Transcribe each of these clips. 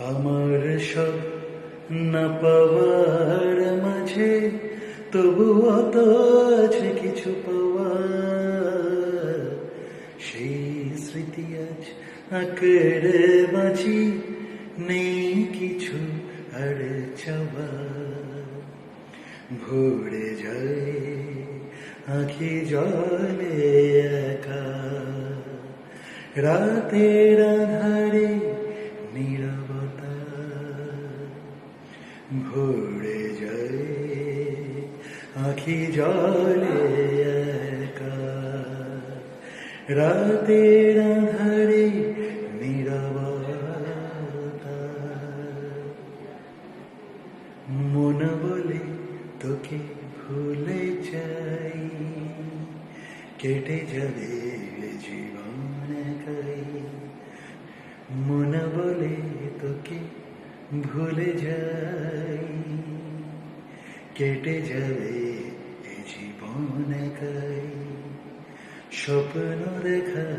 আমার সব না পাওয়ার মাঝে তবুও তো আছে কিছু পাওয়া, সেই স্মৃতি আজ আঁকড়ে বাঁচি, নেই কিছু আর চাওয়া। ভরে যায় আঁখি জলে একা, রাতের আধারে নীরবতা। ভরে যায় আঁখি জলে একা, রাতের আধারে নীরবতা। মন বলে তোকে ভুলে যাই, কেটে যাবে জীবন একাই। মন বলে তোকে ভুলে যাই, কেটে যাবে জীবন একাই। স্বপ্ন দেখা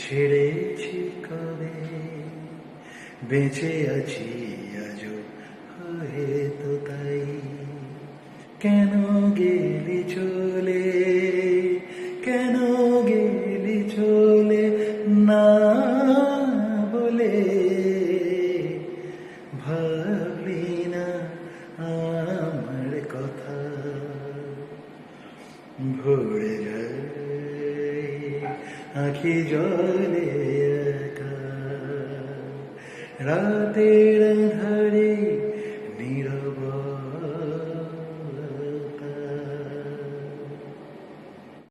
ছেড়েছি কবে, বেঁচে আছি আজও হয়তো তাই। কেন গেলি চলে, কেন গেলি চলে না বলে, ভাবলি না আমার কথা। ভরে যায় আঁখি জলে একা, রাতের আধারে